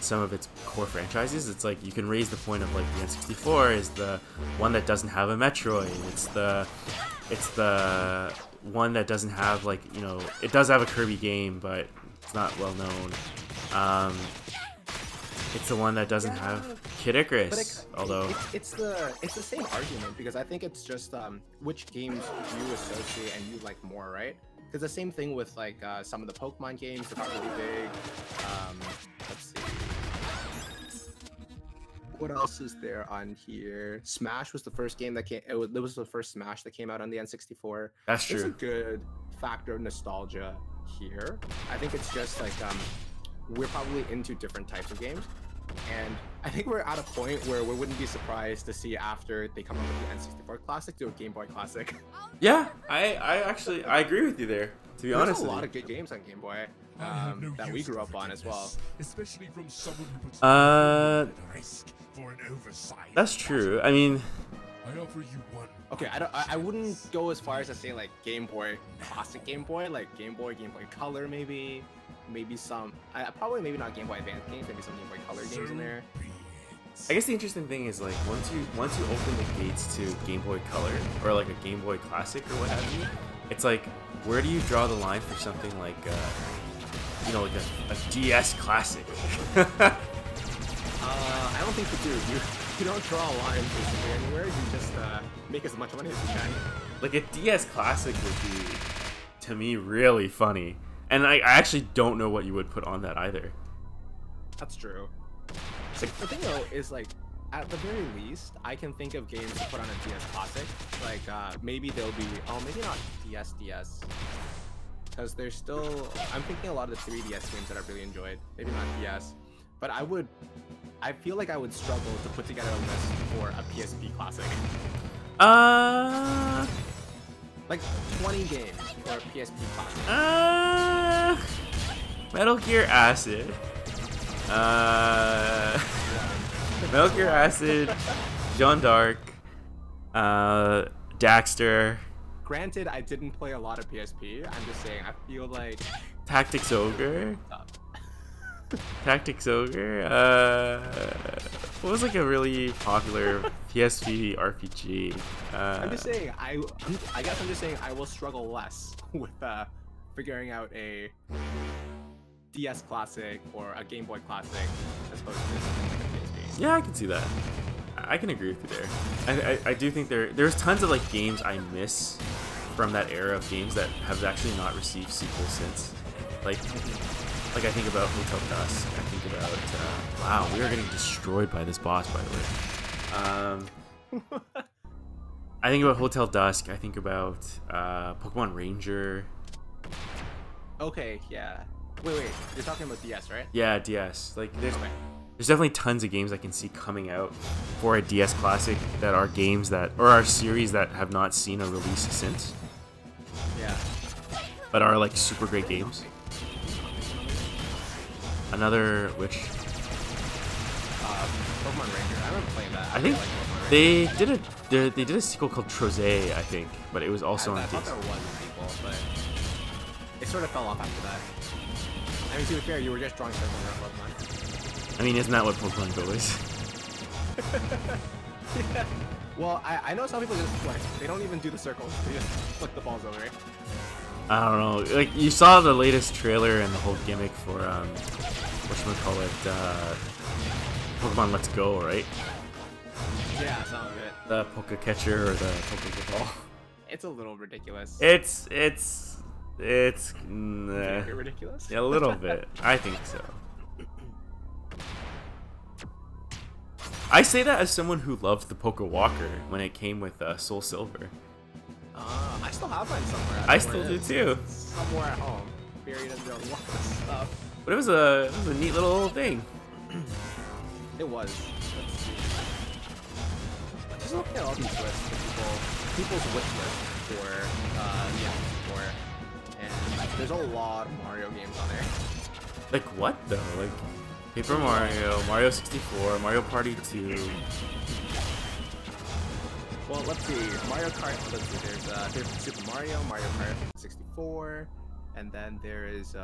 [SPEAKER 1] some of its core franchises, it's like you can raise the point of, like, the N64 is the one that doesn't have a Metroid. It's the one that doesn't have, like, you know, it does have a Kirby game, but it's not well known. It's the one that doesn't have Kid Icarus, although
[SPEAKER 2] it's the same argument, because I think it's just which games you associate and you like more, right? Because the same thing with like some of the Pokemon games that got really big. Let's see, what else is there on here? Smash was the first game that came. It was the first Smash that came out on the N64.
[SPEAKER 1] That's true.
[SPEAKER 2] It's a good factor of nostalgia here. I think it's just like we're probably into different types of games, and I think we're at a point where we wouldn't be surprised to see, after they come up with the N64 Classic, do a Game Boy Classic.
[SPEAKER 1] Yeah, I actually agree with you there, to be honest.
[SPEAKER 2] There's a lot of good games on Game Boy that we grew up on as well.
[SPEAKER 3] Especially from someone who puts at risk for an oversight.
[SPEAKER 1] That's true. I mean,
[SPEAKER 3] I offer you one.
[SPEAKER 2] Okay, I wouldn't go as far as to say like Game Boy, classic Game Boy, like Game Boy Color, maybe some, probably maybe not Game Boy Advance games, maybe some Game Boy Color games in there.
[SPEAKER 1] I guess the interesting thing is, like, once you open the gates to Game Boy Color or like a Game Boy Classic or what have you, it's like, where do you draw the line for something like you know, like a DS Classic?
[SPEAKER 2] I don't think you do. You don't draw a line basically anywhere. You just make as much money as you can.
[SPEAKER 1] Like a DS Classic would be, to me, really funny. And I actually don't know what you would put on that either.
[SPEAKER 2] That's true. The thing though is, like, at the very least, I can think of games to put on a DS Classic. Like maybe they'll be, maybe not DS, because there's still, I'm thinking a lot of the 3DS games that I really enjoyed. Maybe not DS, but I feel like I would struggle to put together a list for a PSP Classic. Like 20 games for a PSP Classic.
[SPEAKER 1] Metal Gear Acid. Metal Gear Acid, Jeanne d'Arc, Daxter.
[SPEAKER 2] Granted, I didn't play a lot of PSP. I'm just saying, I feel like
[SPEAKER 1] Tactics Ogre. Tactics Ogre. What was like a really popular PSP RPG?
[SPEAKER 2] I'm just saying, I guess I'm just saying I will struggle less with figuring out a DS Classic or a Game Boy Classic as opposed to something like a PSP.
[SPEAKER 1] Yeah, I can see that. I can agree with you there. I do think there's tons of like games I miss from that era of games that have actually not received sequels since. Like I think about Hotel Dusk. I think about wow, we are getting destroyed by this boss, by the way. I think about Hotel Dusk. I think about Pokemon Ranger.
[SPEAKER 2] Okay, yeah. Wait, you're talking about DS, right?
[SPEAKER 1] Yeah, DS. Like there's
[SPEAKER 2] Okay.
[SPEAKER 1] there's definitely tons of games I can see coming out for a DS Classic that are games that or are series that have not seen a release since,
[SPEAKER 2] Yeah.
[SPEAKER 1] but are like super great games. Another which
[SPEAKER 2] Pokemon Ranger. I remember playing that.
[SPEAKER 1] I think
[SPEAKER 2] really like Pokemon Ranger.
[SPEAKER 1] they did a sequel called Troze, I think, but it was also on
[SPEAKER 2] I thought
[SPEAKER 1] DS.
[SPEAKER 2] there was a sequel, but it sort of fell off after that. I mean, to be fair, you were just drawing circles around Pokemon.
[SPEAKER 1] I mean, isn't that what Pokemon Go is?
[SPEAKER 2] Yeah. Well, I know some people just flick. They don't even do the circles. They just flick the balls over.
[SPEAKER 1] I don't know. Like you saw the latest trailer and the whole gimmick for whatchamacallit, Pokemon Let's Go, right?
[SPEAKER 2] Yeah, some of it.
[SPEAKER 1] The Poke Catcher or the Pokeball.
[SPEAKER 2] It's a little ridiculous.
[SPEAKER 1] It's
[SPEAKER 2] Very ridiculous.
[SPEAKER 1] yeah, a little bit. I think so. I say that as someone who loved the Poke Walker when it came with Soul Silver.
[SPEAKER 2] I still have mine somewhere.
[SPEAKER 1] I still do too.
[SPEAKER 2] Somewhere at home. Buried under a lot of stuff.
[SPEAKER 1] But it was a neat little thing.
[SPEAKER 2] It was. Let's see. Just looking at all these lists for people's wish list for the N64, and there's a lot of Mario games on there.
[SPEAKER 1] Like what though? Like Paper Mario, Mario 64, Mario Party 2.
[SPEAKER 2] Well, let's see. Mario Kart. Let's see. There's Super Mario, Mario Kart 64, and then there is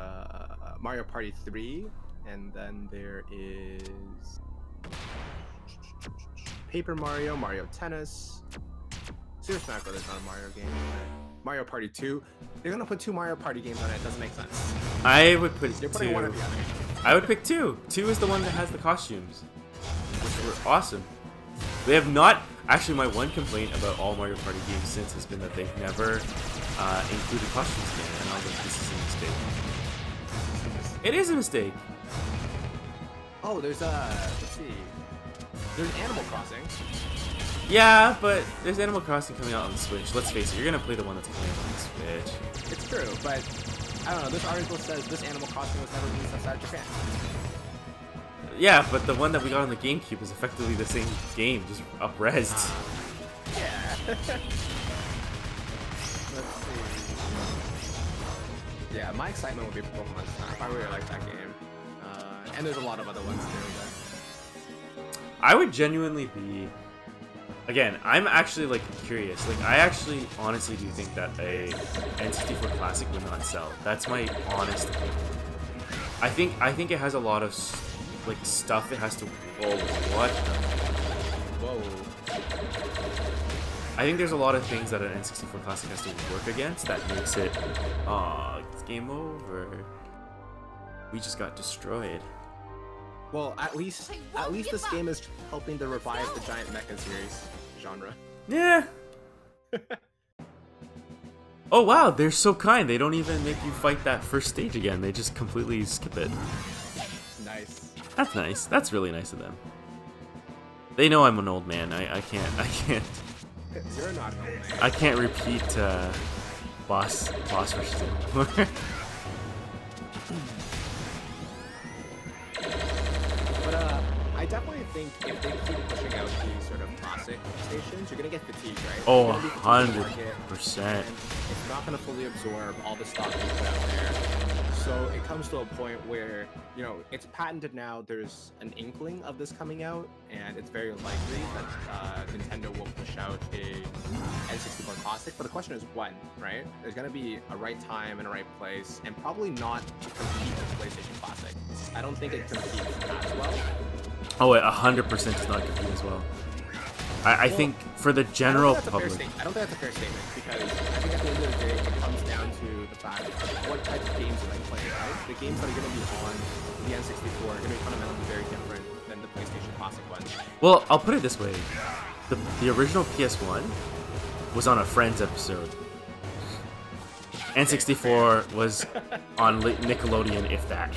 [SPEAKER 2] Mario Party 3, and then there is Paper Mario, Mario Tennis. Super Smash Bros. Is not a Mario game. Mario Party 2. They're gonna put 2 Mario Party games on it. It doesn't make sense.
[SPEAKER 1] I would put
[SPEAKER 2] They're putting
[SPEAKER 1] 2.
[SPEAKER 2] one or the other.
[SPEAKER 1] I would pick 2. 2 is the one that has the costumes, which were awesome. They have not. Actually, my one complaint about all Mario Party games since has been that they've never included costumes again, and I was like, this is a mistake. It is a mistake.
[SPEAKER 2] Oh, there's let's see. There's Animal Crossing.
[SPEAKER 1] Yeah, but there's Animal Crossing coming out on the Switch. Let's face it, you're gonna play the one that's coming out on the Switch.
[SPEAKER 2] It's true, but I don't know. This article says this Animal Crossing was never released outside Japan.
[SPEAKER 1] Yeah, but the one that we got on the GameCube is effectively the same game, just up-resed.
[SPEAKER 2] Yeah. Let's see. Yeah, my excitement would be for Pokemon Snap. I really like that game. And there's a lot of other ones too. But
[SPEAKER 1] I would genuinely be... Again, I'm actually like curious. Like, I actually honestly do think that a N64 Classic would not sell. That's my honest opinion. I think it has a lot of like stuff it has to. Whoa, what?
[SPEAKER 2] whoa.
[SPEAKER 1] I think there's a lot of things that an N64 Classic has to work against that makes it. It's game over. We just got destroyed.
[SPEAKER 2] Well, at least this game is helping to revive the giant mecha series genre.
[SPEAKER 1] Yeah. Oh wow, they're so kind. They don't even make you fight that first stage again. They just completely skip it.
[SPEAKER 2] Nice.
[SPEAKER 1] That's nice. That's really nice of them. They know I'm an old man. I can't.
[SPEAKER 2] You're not an old man.
[SPEAKER 1] I can't repeat boss rushes anymore.
[SPEAKER 2] But I definitely think if they keep pushing out these sort of classic stations, you're gonna get fatigued, right?
[SPEAKER 1] Oh,
[SPEAKER 2] You're gonna be fatigued in the market,
[SPEAKER 1] 100%.
[SPEAKER 2] and it's not gonna fully absorb all the stuff you put out there. So it comes to a point where, you know, it's patented now, there's an inkling of this coming out, and it's very likely that Nintendo will push out a N64 Classic, but the question is when, right? There's gonna be a right time and a right place, and probably not to compete with PlayStation Classic. I don't think it competes as well.
[SPEAKER 1] Oh, it 100% does not compete as well. I think for the general public.
[SPEAKER 2] I don't think that's a fair statement because I think at the end of the day it comes down to the fact of what type of games are they playing, right? The games that are going to be on the N64 are going to be fundamentally very different than the PlayStation Classic ones.
[SPEAKER 1] Well, I'll put it this way. The original PS1 was on a Friends episode. N64 was on Nickelodeon, if that.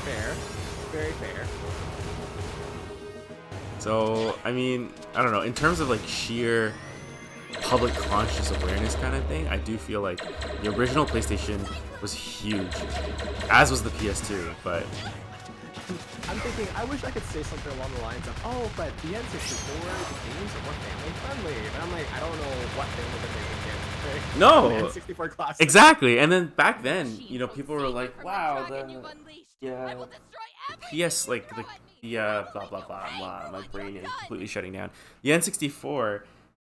[SPEAKER 2] Fair. Very fair.
[SPEAKER 1] So, I mean, I don't know. In terms of like sheer public conscious awareness kind of thing, I do feel like the original PlayStation was huge, as was the PS2. But
[SPEAKER 2] I'm thinking, I wish I could say something along the lines of, oh, but the N64, the games are more family friendly. And I'm like, I don't know what family they're making games.
[SPEAKER 1] no,
[SPEAKER 2] The N64 Classic.
[SPEAKER 1] exactly. And then back then, you know, people were like, "Wow, the PS like the blah blah blah blah." My brain is completely shutting down. The N64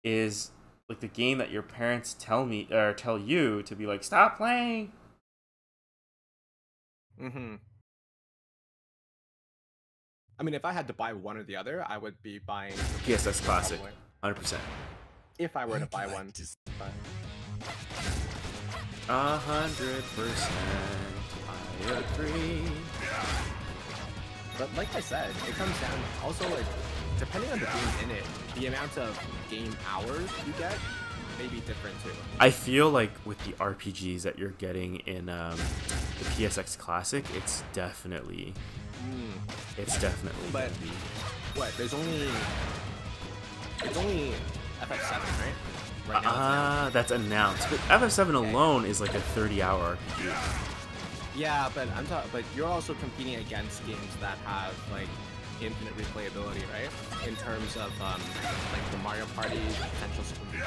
[SPEAKER 1] is like the game that your parents tell you to be like, "Stop playing."
[SPEAKER 2] Mm-hmm. I mean, if I had to buy one or the other, I would be buying
[SPEAKER 1] PSX Classic, 100%.
[SPEAKER 2] if I were to buy one. But
[SPEAKER 1] 100%. I agree.
[SPEAKER 2] But like I said, it comes down also like depending on the game in it, the amount of game hours you get may be different too.
[SPEAKER 1] I feel like with the RPGs that you're getting in the PSX Classic, it's definitely
[SPEAKER 2] But
[SPEAKER 1] gonna be.
[SPEAKER 2] what? It's only FF7, right? Right now.
[SPEAKER 1] That's announced. But FF7 alone is like a 30-hour RPG.
[SPEAKER 2] Yeah, but but you're also competing against games that have like infinite replayability, right? In terms of like the Mario Party, potential Super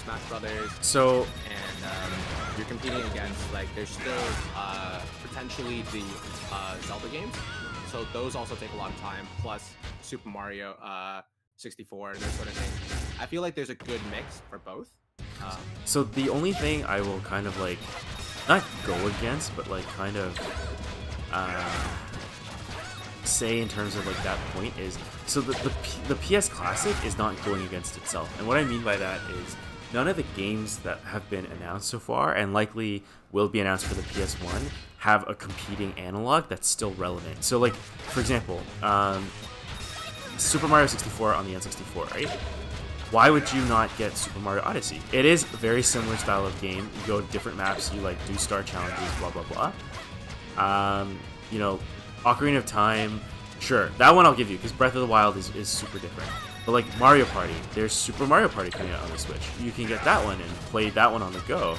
[SPEAKER 2] Smash Brothers.
[SPEAKER 1] So
[SPEAKER 2] And you're competing against like there's still potentially the Zelda games. So those also take a lot of time. Plus Super Mario 64, those sort of things. I feel like there's a good mix for both.
[SPEAKER 1] So the only thing I will kind of like not go against, but like kind of say in terms of like that point is so the PS Classic is not going against itself, and what I mean by that is none of the games that have been announced so far and likely will be announced for the PS1 have a competing analog that's still relevant. So like for example, Super Mario 64 on the N64, right? Why would you not get Super Mario Odyssey? It is a very similar style of game. You go to different maps, you like do star challenges, blah blah blah. You know, Ocarina of Time, sure, that one I'll give you because Breath of the Wild is super different. But like Mario Party, there's Super Mario Party coming out on the Switch. You can get that one and play that one on the go.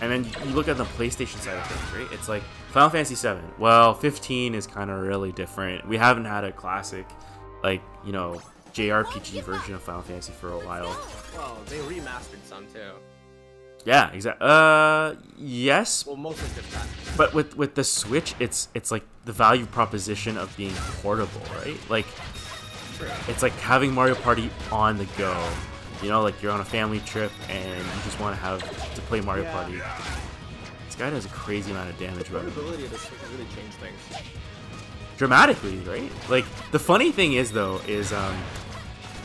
[SPEAKER 1] And then you look at the PlayStation side of things, right? It's like Final Fantasy 7. Well, 15 is kind of really different. We haven't had a classic, like, you know, JRPG version of Final Fantasy for a while.
[SPEAKER 2] Well, they remastered some too.
[SPEAKER 1] Yeah, exactly. Yes.
[SPEAKER 2] Well, mostly just that.
[SPEAKER 1] But with the Switch, it's like the value proposition of being portable, right? Like,
[SPEAKER 2] True.
[SPEAKER 1] it's like having Mario Party on the go. You know, like you're on a family trip and you just want to play Mario Party. This guy does a crazy amount of damage.
[SPEAKER 2] The portability of this Switch has really changed things.
[SPEAKER 1] Dramatically, right? Like the funny thing is though is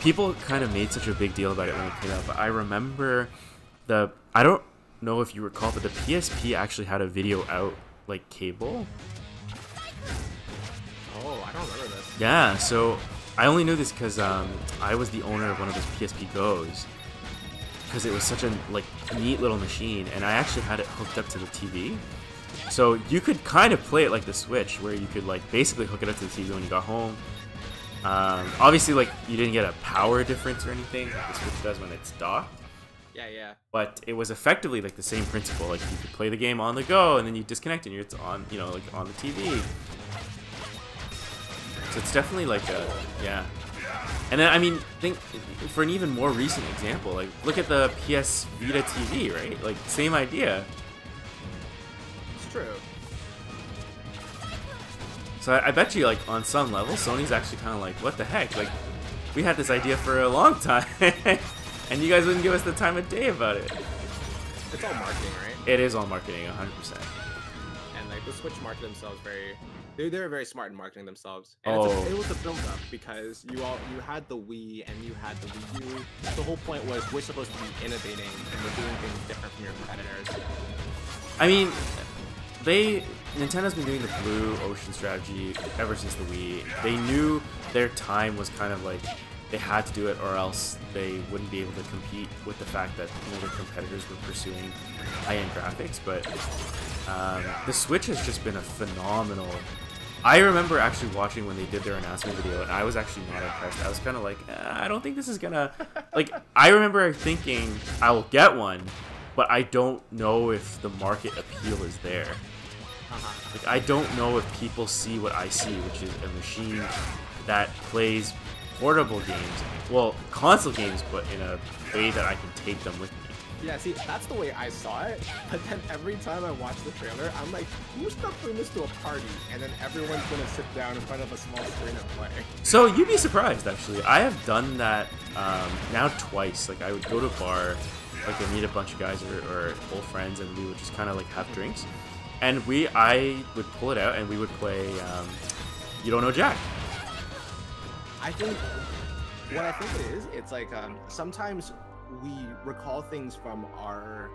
[SPEAKER 1] people kind of made such a big deal about it when it came out, but I remember I don't know if you recall, but the PSP actually had a video out like cable.
[SPEAKER 2] Oh, I don't remember this.
[SPEAKER 1] Yeah, so I only knew this because I was the owner of one of those PSP Go's because it was such a like neat little machine, and I actually had it hooked up to the TV. So you could kind of play it like the Switch, where you could like basically hook it up to the TV when you got home. Obviously, like you didn't get a power difference or anything like the Switch does when it's docked.
[SPEAKER 2] Yeah.
[SPEAKER 1] But it was effectively like the same principle. Like you could play the game on the go, and then you disconnect, and it's on, you know, like on the TV. So it's definitely like yeah. And then I mean, think for an even more recent example, like look at the PS Vita TV, right? Like same idea.
[SPEAKER 2] It's true.
[SPEAKER 1] So I bet you, like on some level, Sony's actually kind of like, what the heck? Like we had this idea for a long time, and you guys wouldn't give us the time of day about it.
[SPEAKER 2] It's all marketing, right?
[SPEAKER 1] It is all marketing, 100%.
[SPEAKER 2] And like the Switch market themselves very They were very smart in marketing themselves, and
[SPEAKER 1] Oh.
[SPEAKER 2] it was a build up because you had the Wii and you had the Wii U. The whole point was we're supposed to be innovating and we're doing things different from your competitors.
[SPEAKER 1] I mean, Nintendo's been doing the blue ocean strategy ever since the Wii. They knew their time was kind of like they had to do it, or else they wouldn't be able to compete with the fact that their competitors were pursuing high-end graphics. But the Switch has just been a phenomenal. I remember actually watching when they did their announcement video, and I was actually not impressed. I was kind of like, I don't think this is gonna. Like, I remember thinking I will get one, but I don't know if the market appeal is there. Like, I don't know if people see what I see, which is a machine that plays portable games, well, console games, but in a way that I can take them with me.
[SPEAKER 2] Yeah, see, that's the way I saw it, but then every time I watch the trailer, I'm like, who's gonna bring this to a party? And then everyone's gonna sit down in front of a small screen and play.
[SPEAKER 1] So you'd be surprised, actually. I have done that now twice. Like, I would go to a bar, like, and meet a bunch of guys or old friends, and we would just kind of like have drinks. And I would pull it out and we would play You Don't Know Jack.
[SPEAKER 2] I think what I think it is, it's like sometimes we recall things from our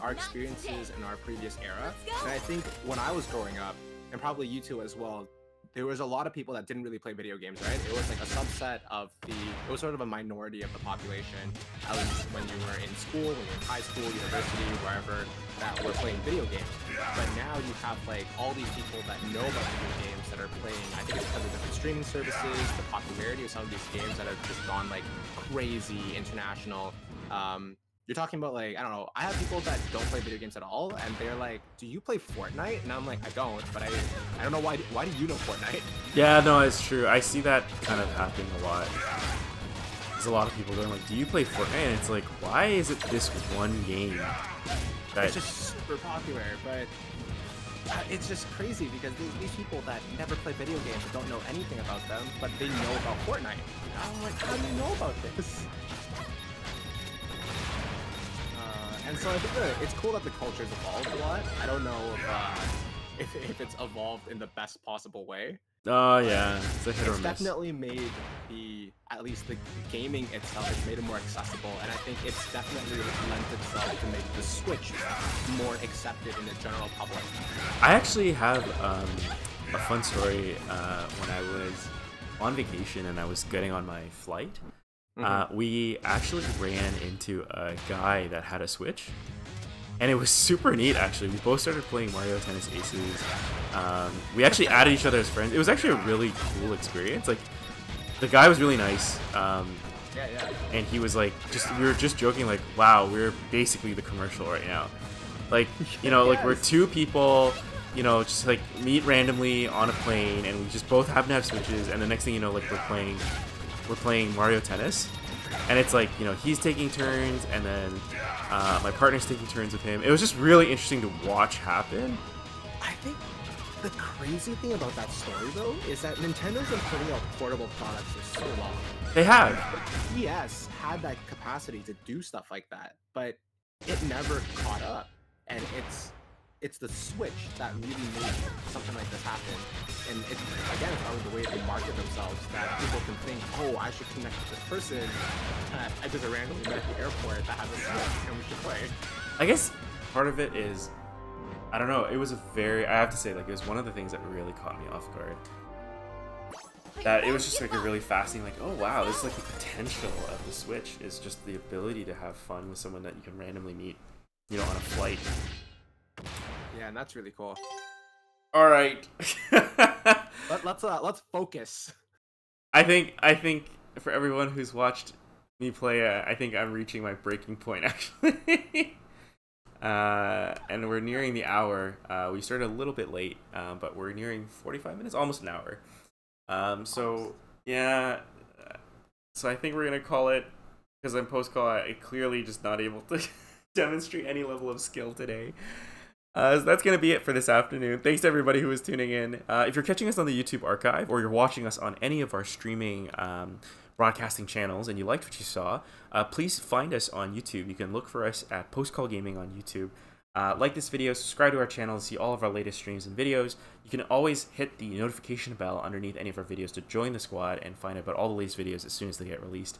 [SPEAKER 2] experiences in our previous era, and I think when I was growing up, and probably you too as well, there was a lot of people that didn't really play video games, right? It was like a subset of it was sort of a minority of the population, at least when you were in school, when you were in high school, university, wherever, that were playing video games. But now you have like all these people that know about video games that are playing. I think it's because of different streaming services, the popularity of some of these games that have just gone like crazy international. You're talking about, like, I don't know, I have people that don't play video games at all, and they're like, do you play Fortnite? And I'm like, I don't, but I don't know why do you know Fortnite?
[SPEAKER 1] Yeah, no, it's true. I see that kind of happening a lot. There's a lot of people going like, do you play Fortnite? And it's like, why is it this one game?
[SPEAKER 2] It's just super popular, but it's just crazy because these people that never play video games and don't know anything about them, but they know about Fortnite. And I'm like, how do you know about this? And so I think it's cool that the culture's evolved a lot. I don't know if it's evolved in the best possible way.
[SPEAKER 1] Oh yeah, it's a hit or miss.
[SPEAKER 2] It's definitely made at least the gaming itself, it's made it more accessible, and I think it's definitely lent itself to make the Switch more accepted in the general public.
[SPEAKER 1] I actually have a fun story when I was on vacation and I was getting on my flight. We actually ran into a guy that had a Switch, and it was super neat. Actually, we both started playing Mario Tennis Aces. We actually added each other as friends. It was actually a really cool experience. Like, the guy was really nice. And he was like, we were just joking, like, wow, we're basically the commercial right now. Like, you know, like, we're two people, you know, just like meet randomly on a plane, and we just both happen to have Switches, and the next thing you know, like, we're playing Mario Tennis, and it's like, you know, he's taking turns, and then my partner's taking turns with him. It was just really interesting to watch happen.
[SPEAKER 2] I think the crazy thing about that story, though, is that Nintendo's been putting out portable products for so long.
[SPEAKER 1] They have.
[SPEAKER 2] PS had that capacity to do stuff like that, but it never caught up, and it's the Switch that really made something like this happen. And it's, again, it's probably the way they market themselves, that people can think, oh, I should connect with this person that I just randomly met at the airport that has a Switch, and we should play.
[SPEAKER 1] I guess part of it is, I don't know, it was I have to say, like, it was one of the things that really caught me off guard. That it was just like a really fascinating, like, oh wow, this is like the potential of the Switch, is just the ability to have fun with someone that you can randomly meet, you know, on a flight.
[SPEAKER 2] Yeah, and that's really cool.
[SPEAKER 1] All right.
[SPEAKER 2] Let's focus.
[SPEAKER 1] I think for everyone who's watched me play, I think I'm reaching my breaking point, actually. And we're nearing the hour. We started a little bit late, but we're nearing 45 minutes, almost an hour. So yeah, so I think we're gonna call it, because I'm post-call, I clearly just not able to demonstrate any level of skill today. So that's going to be it for this afternoon. Thanks to everybody who is tuning in. If you're catching us on the YouTube archive, or you're watching us on any of our streaming broadcasting channels and you liked what you saw, please find us on YouTube. You can look for us at Post Call Gaming on YouTube. Like this video, subscribe to our channel to see all of our latest streams and videos. You can always hit the notification bell underneath any of our videos to join the squad and find out about all the latest videos as soon as they get released.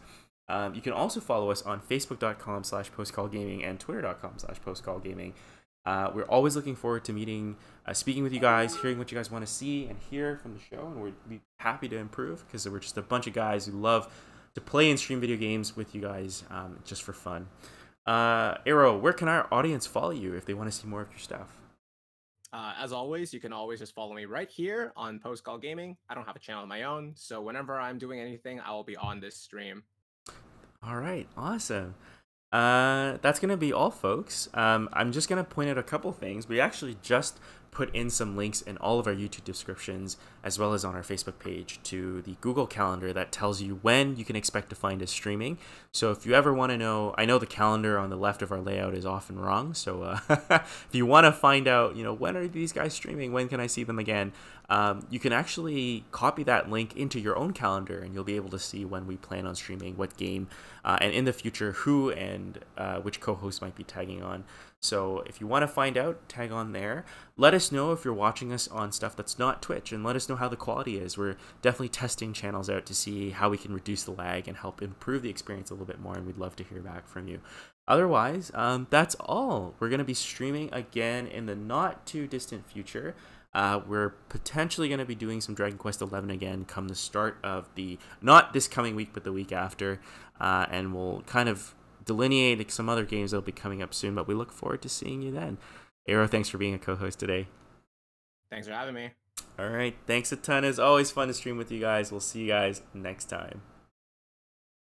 [SPEAKER 1] You can also follow us on facebook.com/postcallgaming and twitter.com/postcallgaming. We're always looking forward to meeting, speaking with you guys, hearing what you guys want to see and hear from the show, and we'd be happy to improve because we're just a bunch of guys who love to play and stream video games with you guys just for fun. Ayro, where can our audience follow you if they want to see more of your stuff?
[SPEAKER 2] As always, you can always just follow me right here on Post Call Gaming. I don't have a channel of my own, so whenever I'm doing anything, I will be on this stream.
[SPEAKER 1] All right, awesome. That's gonna be all, folks. I'm just gonna point out a couple things. We actually just put in some links in all of our YouTube descriptions, as well as on our Facebook page, to the Google Calendar that tells you when you can expect to find us streaming. So if you ever want to know, I know the calendar on the left of our layout is often wrong, so if you want to find out, when are these guys streaming, when can I see them again, you can actually copy that link into your own calendar, and you'll be able to see when we plan on streaming, what game, and in the future, who and which co-host might be tagging on. So if you want to find out, tag on there. Let us know if you're watching us on stuff that's not Twitch, and let us know how the quality is. We're definitely testing channels out to see how we can reduce the lag and help improve the experience a little bit more, and we'd love to hear back from you. Otherwise, that's all. We're going to be streaming again in the not too distant future. We're potentially going to be doing some Dragon Quest XI again come the start of not this coming week, but the week after, and we'll kind of delineate some other games that'll be coming up soon, but we look forward to seeing you then. Ayro, thanks for being a co-host today.
[SPEAKER 2] Thanks for having me.
[SPEAKER 1] All right, thanks a ton. It's always fun to stream with you guys. We'll see you guys next time.